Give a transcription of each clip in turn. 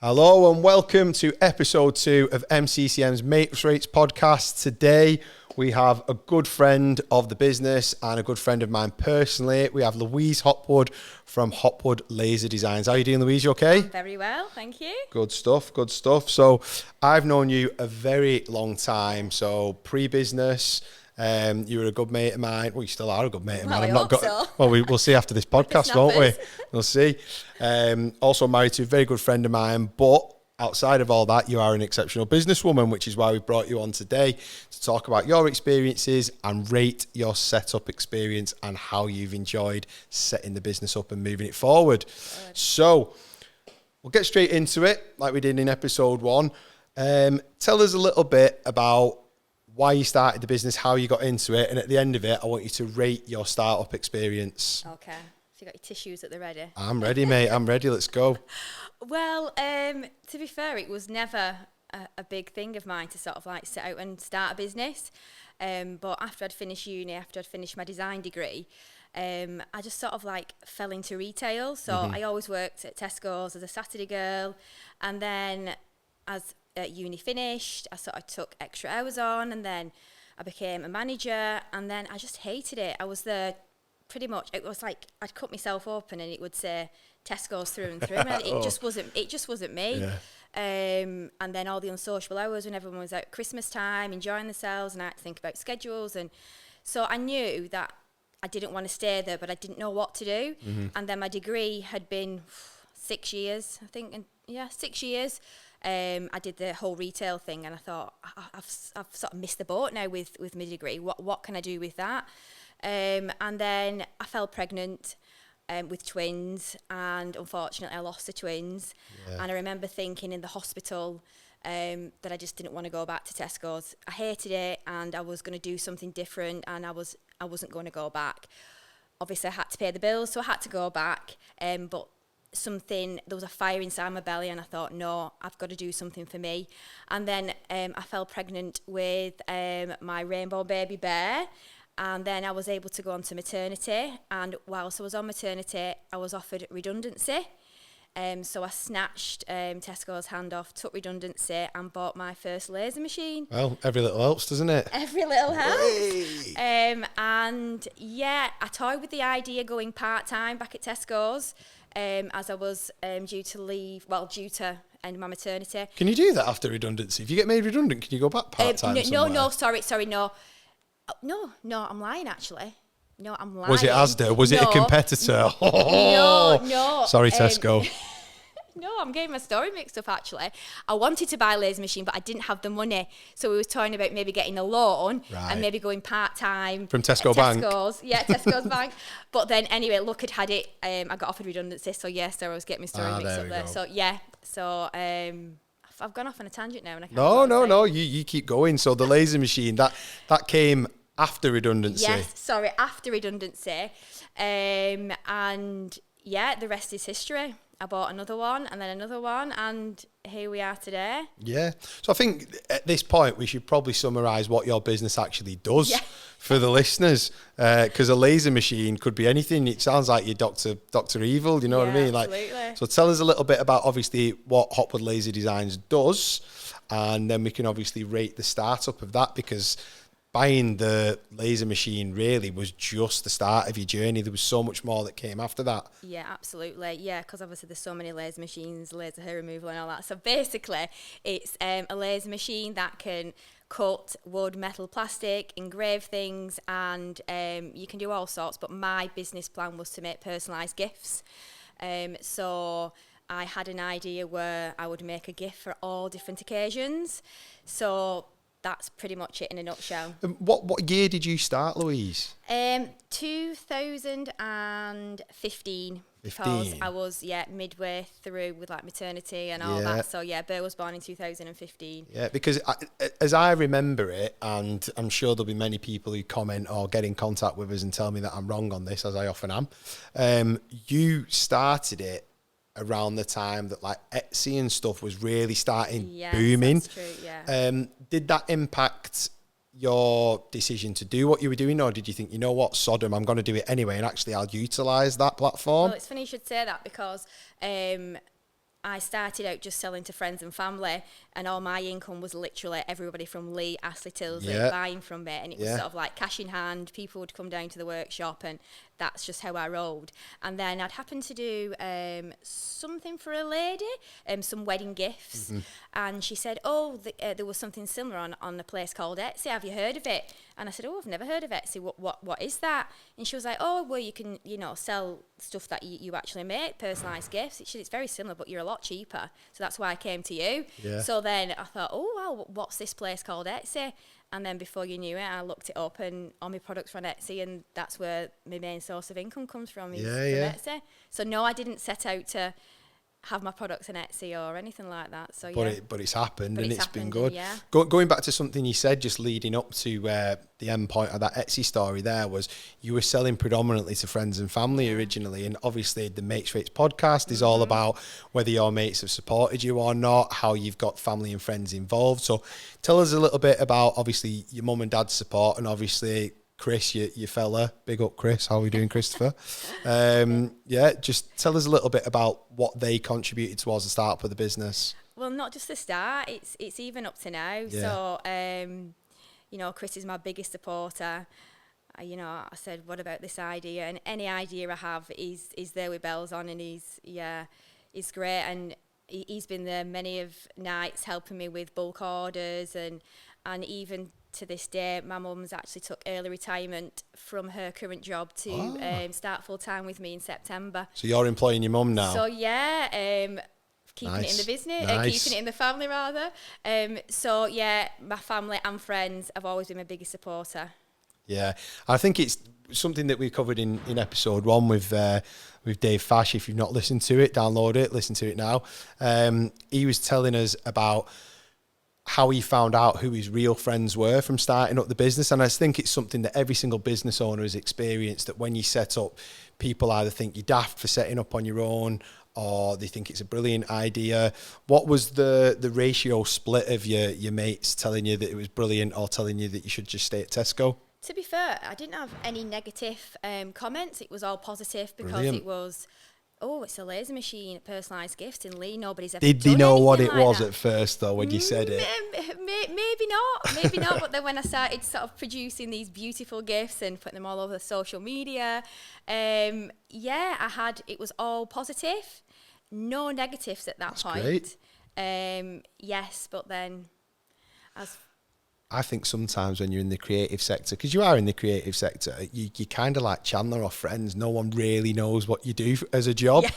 Hello and welcome to episode 2 of MCCM's Mates Rates podcast. Today we have a good friend of the business and a good friend of mine personally. We have Louise Hopwood from Hopwood Laser Designs. How are you doing, Louise? You okay? I'm very well, thank you. Good stuff, good stuff. So I've known you a very long time. So pre-business, you were a good mate of mine. Well, you still are a good mate of mine. I hope so. Well, we'll see after this podcast, won't we? We'll see. Also married to a very good friend of mine, but outside of all that, you are an exceptional businesswoman, which is why we brought you on today to talk about your experiences and rate your setup experience and how you've enjoyed setting the business up and moving it forward. Good. So we'll get straight into it like we did in episode 1. Tell us a little bit about why you started the business, how you got into it, and at the end of it, I want you to rate your startup experience. Okay. So you got your tissues at the ready? I'm ready, mate. I'm ready. Let's go. Well, to be fair, it was never a big thing of mine to sort of like set out and start a business. But after I'd finished uni, after I'd finished my design degree, I just sort of like fell into retail. So I always worked at Tesco's as a Saturday girl. And then as uni finished, I sort of took extra hours on, and then I became a manager, and then I just hated it. I was there pretty much, it was like I'd cut myself open and it would say Tesco's through and through. And it just wasn't me. Yeah. And then all the unsociable hours when everyone was out at Christmas time enjoying themselves, and I had to think about schedules, and so I knew that I didn't want to stay there, but I didn't know what to do. And then my degree had been 6 years, I think, and 6 years. I did the whole retail thing, and I thought I've sort of missed the boat now with my degree. What can I do with that? And then I fell pregnant with twins, and unfortunately I lost the twins. Yeah. And I remember thinking in the hospital that I just didn't want to go back to Tesco's. I hated it, and I was going to do something different, and I wasn't going to go back. Obviously I had to pay the bills, so I had to go back. But there was a fire inside my belly, and I thought, no, I've got to do something for me. And then I fell pregnant with my rainbow baby bear, and then I was able to go on to maternity, and whilst I was on maternity I was offered redundancy. So I snatched Tesco's hand off, took redundancy, and bought my first laser machine. Well, every little helps, doesn't it? Every little helps. And yeah, I toyed with the idea going part-time back at Tesco's, as I was due to end my maternity. Can you do that after redundancy? If you get made redundant, can you go back part-time Sorry, no. No, I'm lying, actually. No, I'm lying. Was it Asda? Was it a competitor? No. Sorry, Tesco. No, I'm getting my story mixed up, actually. I wanted to buy a laser machine, but I didn't have the money. So we were talking about maybe getting a loan and maybe going part-time. From Tesco Bank? Yeah, Tesco's Bank. But then, anyway, look, I'd had it. I got offered redundancy. So, so I was getting my story mixed up there. So, yeah. So, I've gone off on a tangent now. And I can't No. You keep going. So, the laser machine, that came after redundancy. Yes, sorry, after redundancy. And, the rest is history. I bought another one, and then another one, and here we are today. Yeah. So I think at this point we should probably summarise what your business actually does for the listeners, because a laser machine could be anything. It sounds like you're Dr. Evil, you know what I mean? Absolutely. So tell us a little bit about obviously what Hopwood Laser Designs does, and then we can obviously rate the startup of that, because buying the laser machine really was just the start of your journey. There was so much more that came after that. Yeah, absolutely. Yeah, because obviously there's so many laser machines, laser hair removal and all that. So basically, it's a laser machine that can cut wood, metal, plastic, engrave things, and you can do all sorts. But my business plan was to make personalised gifts. So I had an idea where I would make a gift for all different occasions. So that's pretty much it in a nutshell. What year did you start, Louise? 2015. Because I was midway through with like maternity and all that. So Bear was born in 2015. Yeah, because as I remember it, and I'm sure there'll be many people who comment or get in contact with us and tell me that I'm wrong on this, as I often am. You started it around the time that like Etsy and stuff was really starting booming. That's true, yeah. Did that impact your decision to do what you were doing, or did you think, you know what, Sodom, I'm going to do it anyway, and actually I'll utilise that platform? Well, it's funny you should say that, because I started out just selling to friends and family, and all my income was literally everybody from Lee, Astley Tilsley buying from me, and it was sort of like cash in hand. People would come down to the workshop, and that's just how I rolled. And then I'd happened to do something for a lady, some wedding gifts, and she said, oh, there was something similar on a place called Etsy. Have you heard of it? And I said, oh, I've never heard of Etsy. What is that? And she was like, oh, well, you can, sell stuff that you actually make, personalised gifts. She said, it's very similar, but you're a lot cheaper. So that's why I came to you. Yeah. So then I thought, oh, wow, what's this place called Etsy? And then before you knew it, I looked it up, and all my products were on Etsy, and that's where my main source of income comes from, is from Etsy. So no, I didn't set out to have my products on Etsy or anything like that. So but it's happened, and it's been good. Yeah. Going back to something you said just leading up to the end point of that Etsy story, there was you were selling predominantly to friends and family originally, and obviously the Mates Rates podcast is all about whether your mates have supported you or not, how you've got family and friends involved. So tell us a little bit about obviously your mum and dad's support, and obviously Chris, your fella. Big up, Chris. How are we doing, Christopher? Just tell us a little bit about what they contributed towards the start of the business. Well, not just the start. It's even up to now. Yeah. So, Chris is my biggest supporter. I said, what about this idea? And any idea I have is there with bells on, and he's great. And he's been there many of nights helping me with bulk orders, and even to this day, my mum's actually took early retirement from her current job to start full time with me in September. So you're employing your mum now? So keeping it in the business, keeping it in the family rather. My family and friends have always been my biggest supporter. Yeah, I think it's something that we covered in episode 1 with Dave Fash. If you've not listened to it, download it, listen to it now. He was telling us about how he found out who his real friends were from starting up the business. And I think it's something that every single business owner has experienced, that when you set up, people either think you're daft for setting up on your own, or they think it's a brilliant idea. What was the ratio split of your mates telling you that it was brilliant or telling you that you should just stay at Tesco? To be fair, I didn't have any negative comments. It was all positive, because it was, oh, it's a laser machine, personalised gifts in Lee. Nobody's ever Did they know what it was at first, though, when you said it? Maybe not. But then when I started sort of producing these beautiful gifts and putting them all over social media, it was all positive. No negatives at that point. Great. Yes, but then I think sometimes when you're in the creative sector, because you are in the creative sector, you kind of like Chandler or Friends. No one really knows what you do as a job. Yeah.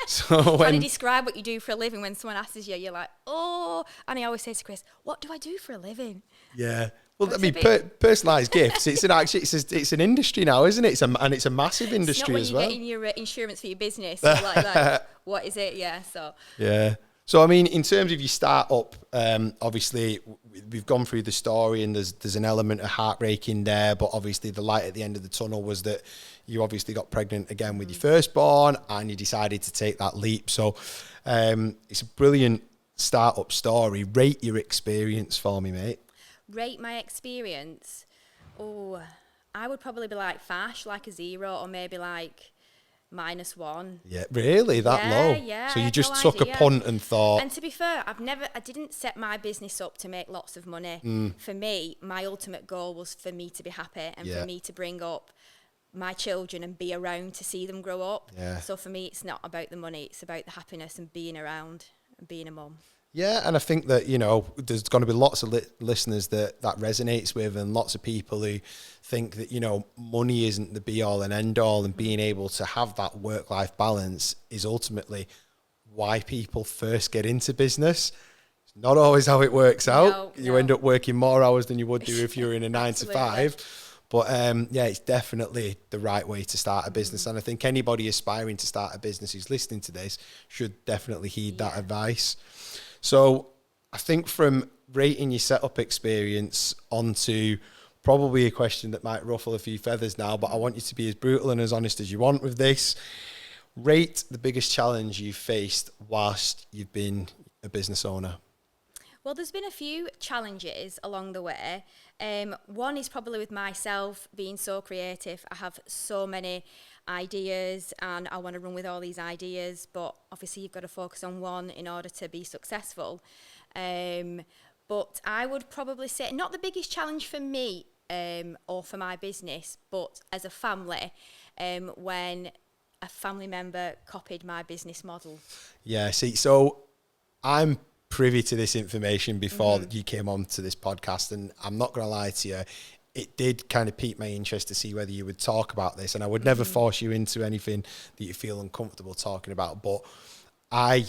So trying to describe what you do for a living, when someone asks you, you're like, oh. And I always say to Chris, what do I do for a living? Yeah. Well, I mean, personalised gifts, it's an industry now, isn't it? It's a massive industry as well. It's not when you're getting your insurance for your business. You're like, what is it? Yeah, so. Yeah. So, I mean, in terms of your start-up, obviously, we've gone through the story, and there's an element of heartbreak in there, but obviously the light at the end of the tunnel was that you obviously got pregnant again with your firstborn, and you decided to take that leap. So it's a brilliant start-up story. Rate your experience for me, mate. Rate my experience? Oh, I would probably be like Fash, like a 0, or maybe like -1. Yeah, really? That low? Yeah. So you just took a punt and thought. And to be fair, I didn't set my business up to make lots of money. For me, my ultimate goal was for me to be happy, and for me to bring up my children and be around to see them grow up. Yeah. So for me, it's not about the money, it's about the happiness and being around and being a mum. Yeah, and I think that, there's going to be lots of listeners that resonates with, and lots of people who think that, money isn't the be-all and end-all, and being able to have that work-life balance is ultimately why people first get into business. It's not always how it works out. You end up working more hours than you would do if you were in a 9 to 5. But it's definitely the right way to start a business. And I think anybody aspiring to start a business who's listening to this should definitely heed that advice. So I think from rating your setup experience onto probably a question that might ruffle a few feathers now, but I want you to be as brutal and as honest as you want with this. Rate the biggest challenge you've faced whilst you've been a business owner. Well, there's been a few challenges along the way. One is probably with myself being so creative. I have so many ideas and I want to run with all these ideas, but obviously you've got to focus on one in order to be successful. But I would probably say not the biggest challenge for me or for my business, but as a family, when a family member copied my business model. Yeah, see, so I'm privy to this information before you came on to this podcast, and I'm not going to lie to you, it did kind of pique my interest to see whether you would talk about this, and I would never force you into anything that you feel uncomfortable talking about, but I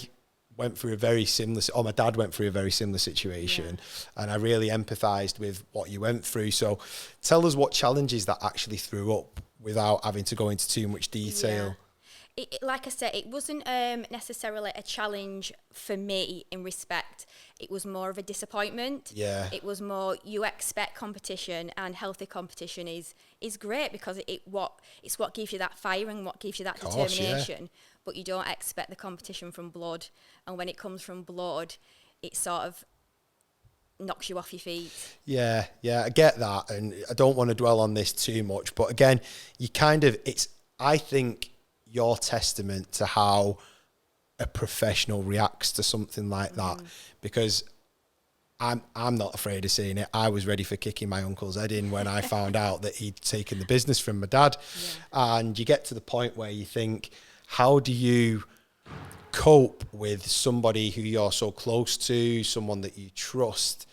went through a very similar, or my dad went through a very similar situation, and I really empathised with what you went through. So tell us what challenges that actually threw up without having to go into too much detail. Like I said, it wasn't necessarily a challenge for me in respect. It was more of a disappointment. Yeah. It was more, you expect competition, and healthy competition is great because it's what gives you that fire and what gives you that determination. Yeah. But you don't expect the competition from blood. And when it comes from blood, it sort of knocks you off your feet. Yeah, I get that. And I don't want to dwell on this too much. But again, I think your testament to how a professional reacts to something like that, because I'm not afraid of saying it. I was ready for kicking my uncle's head in when I found out that he'd taken the business from my dad. Yeah. And you get to the point where you think, how do you cope with somebody who you're so close to, someone that you trust,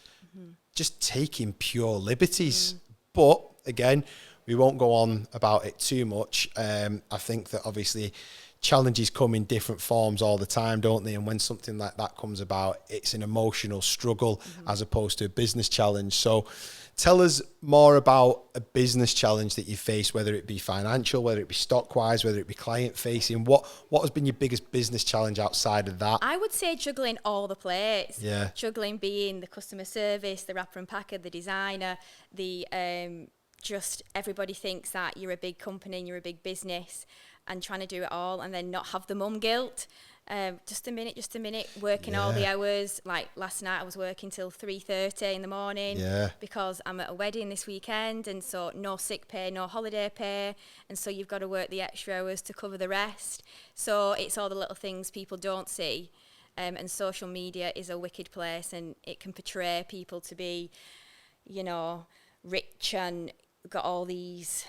just taking pure liberties? But again, we won't go on about it too much. I think that obviously challenges come in different forms all the time, don't they? And when something like that comes about, it's an emotional struggle as opposed to a business challenge. So tell us more about a business challenge that you face, whether it be financial, whether it be stock-wise, whether it be client-facing. What has been your biggest business challenge outside of that? I would say juggling all the plates. Yeah. Juggling being the customer service, the rapper and packer, the designer, the... just everybody thinks that you're a big company and you're a big business, and trying to do it all and then not have the mum guilt. Just a minute, working all the hours. Like last night I was working till 3:30 in the morning because I'm at a wedding this weekend, and so no sick pay, no holiday pay, and so you've got to work the extra hours to cover the rest. So it's all the little things people don't see. And social media is a wicked place, and it can portray people to be, rich and got all these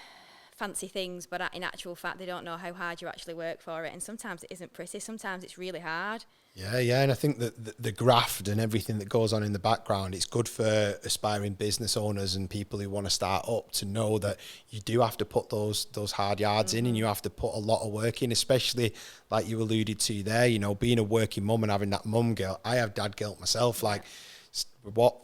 fancy things, but in actual fact they don't know how hard you actually work for it, and sometimes it isn't pretty, sometimes it's really hard. And I think that the graft and everything that goes on in the background, it's good for aspiring business owners and people who want to start up to know that you do have to put those hard yards in, and you have to put a lot of work in, especially like you alluded to there, being a working mum and having that mum guilt. I have dad guilt myself,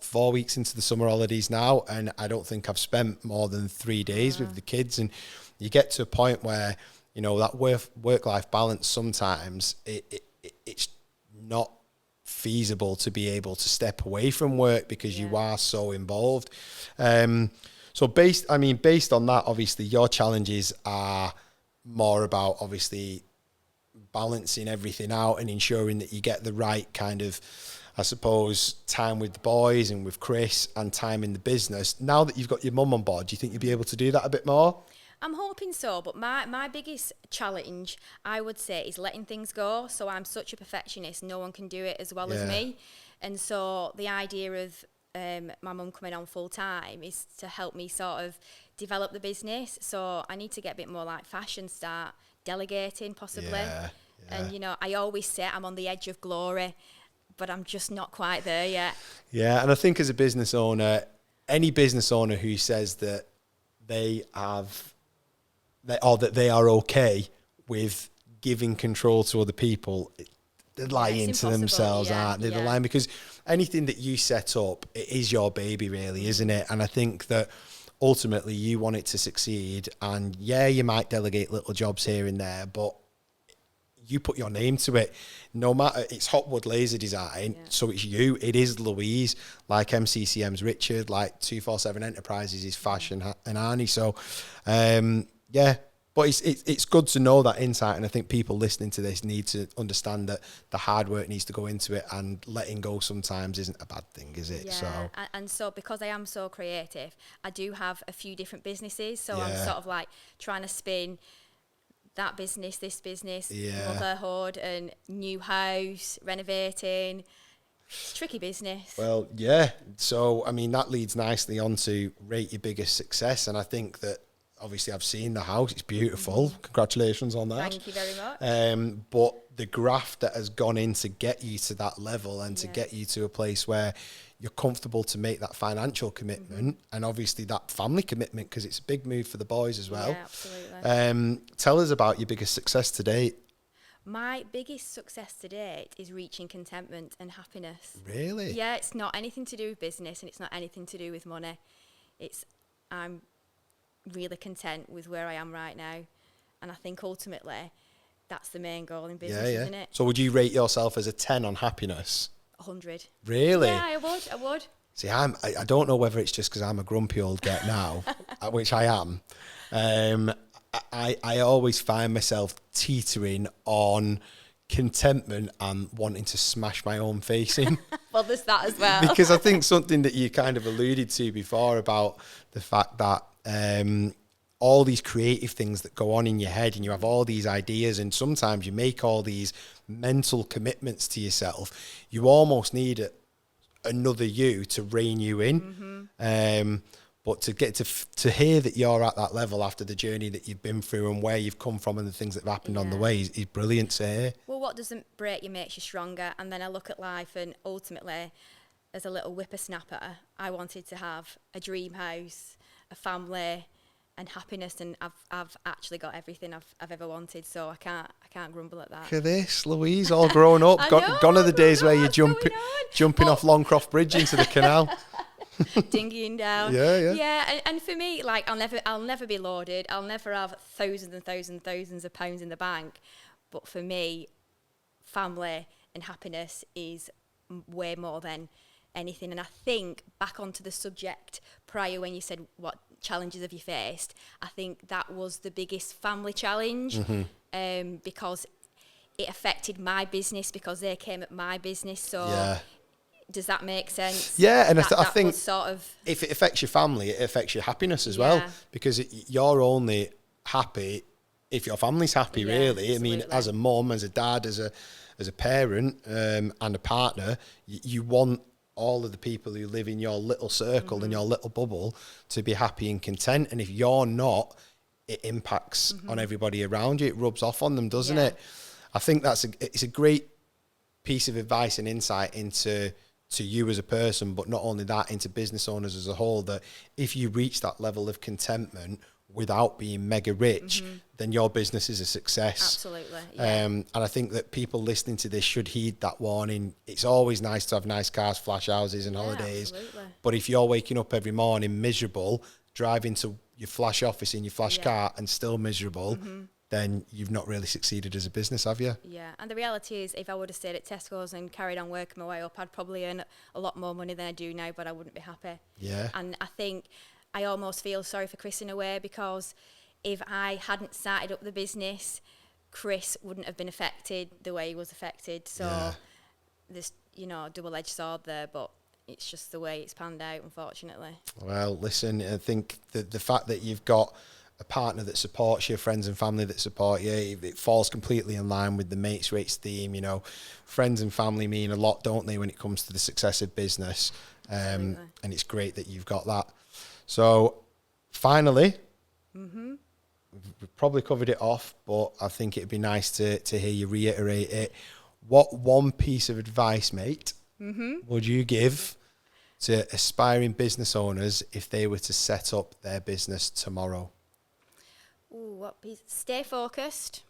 4 weeks into the summer holidays now, and I don't think I've spent more than 3 days with the kids. And you get to a point where that work-life balance, sometimes it's not feasible to be able to step away from work because you are so involved. So based on that, obviously your challenges are more about obviously balancing everything out and ensuring that you get the right kind of, I suppose, time with the boys and with Chris and time in the business. Now that you've got your mum on board, do you think you'll be able to do that a bit more? I'm hoping so, but my biggest challenge, I would say, is letting things go. So I'm such a perfectionist, no one can do it as well as me. And so the idea of my mum coming on full time is to help me sort of develop the business. So I need to get a bit more like fashion, start delegating possibly. And I always say I'm on the edge of glory, but I'm just not quite there yet. Yeah, and I think as a business owner, any business owner who says that they are okay with giving control to other people, they're lying to themselves, aren't they? They're lying, because anything that you set up, it is your baby really, isn't it? And I think that ultimately you want it to succeed, and you might delegate little jobs here and there, but you put your name to it. No matter, it's Hopwood laser design, so it's you. It is Louise, like MCCM's Richard, like 247 Enterprises is Fashion and Arnie. So, but it's good to know that insight, and I think people listening to this need to understand that the hard work needs to go into it, and letting go sometimes isn't a bad thing, is it? And so because I am so creative, I do have a few different businesses, so I'm sort of like trying to spin that business, this business, Yeah. motherhood, and new house, renovating. It's tricky business. Well, yeah. So, I mean, that leads nicely on to rate your biggest success. And I think that obviously I've seen the house. It's beautiful. Congratulations on that. Thank you very much. But the graft that has gone in to get you to that level and to Yeah. get you to a place where you're comfortable to make that financial commitment and obviously that family commitment, because it's a big move for the boys as well. Yeah, absolutely. Tell us about your biggest success to date. My biggest success to date is reaching contentment and happiness. Really? Yeah, it's not anything to do with business and it's not anything to do with money. I'm really content with where I am right now. And I think ultimately that's the main goal in business, isn't it? So would you rate yourself as a 10 on happiness? 100. Really? Yeah, I would. See, I don't know whether it's just because I'm a grumpy old get now, which I am. I always find myself teetering on contentment and wanting to smash my own face in. Well, there's that as well. Because I think something that you kind of alluded to before about the fact that all these creative things that go on in your head and you have all these ideas and sometimes you make all these mental commitments to yourself, you almost need another you to rein you in. But to get to hear that you're at that level after the journey that you've been through and where you've come from and the things that have happened on the way is brilliant to hear. Well, what doesn't break you makes you stronger. And then I look at life and ultimately, as a little whippersnapper, I wanted to have a dream house, a family and happiness, and I've actually got everything I've ever wanted, so I can't grumble at that. Look at this, Louise, all grown up. Gone are the days where you're jumping off Longcroft Bridge into the canal. Dinghying down. Yeah, and for me, like, I'll never be lauded. I'll never have thousands and thousands of pounds in the bank. But for me, family and happiness is way more than anything. And I think back onto the subject prior when you said what challenges have you faced, I think that was the biggest family challenge, because it affected my business because they came at my business. So. Yeah. Does that make sense? Yeah, and I think sort of, if it affects your family, it affects your happiness as well, because you're only happy if your family's happy, really. Absolutely. I mean, as a mum, as a dad, as a parent, and a partner, you want all of the people who live in your little circle and your little bubble to be happy and content. And if you're not, it impacts on everybody around you. It rubs off on them, doesn't it? I think it's a great piece of advice and insight into you as a person, but not only that, into business owners as a whole, that if you reach that level of contentment without being mega rich, then your business is a success. Absolutely. Yeah. And I think that people listening to this should heed that warning. It's always nice to have nice cars, flash houses and holidays. Absolutely. But if you're waking up every morning miserable, driving to your flash office in your flash car and still miserable, then you've not really succeeded as a business, have you? Yeah, and the reality is if I would have stayed at Tesco's and carried on working my way up, I'd probably earn a lot more money than I do now, but I wouldn't be happy. Yeah. And I think I almost feel sorry for Chris in a way, because if I hadn't started up the business, Chris wouldn't have been affected the way he was affected. So there's, double-edged sword there, but it's just the way it's panned out, unfortunately. Well, listen, I think the fact that you've got a partner that supports you, friends and family that support you, it falls completely in line with the mates rates theme. Friends and family mean a lot, don't they, when it comes to the success of business? And it's great that you've got that. So finally, we've probably covered it off, but I think it'd be nice to hear you reiterate it. What one piece of advice, mate, would you give to aspiring business owners if they were to set up their business tomorrow? Stay focused,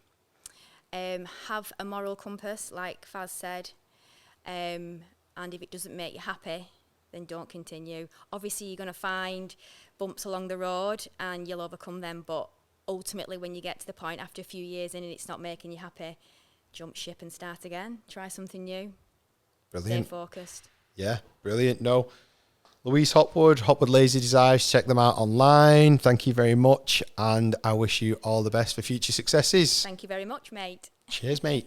have a moral compass, like Faz said, and if it doesn't make you happy, then don't continue. Obviously, you're going to find bumps along the road and you'll overcome them, but ultimately when you get to the point after a few years in and it's not making you happy, jump ship and start again. Try something new. Brilliant. Stay focused. Yeah, brilliant. No, Louise Hopwood, Hopwood Lazy Desires. Check them out online. Thank you very much, and I wish you all the best for future successes. Thank you very much, mate. Cheers, mate.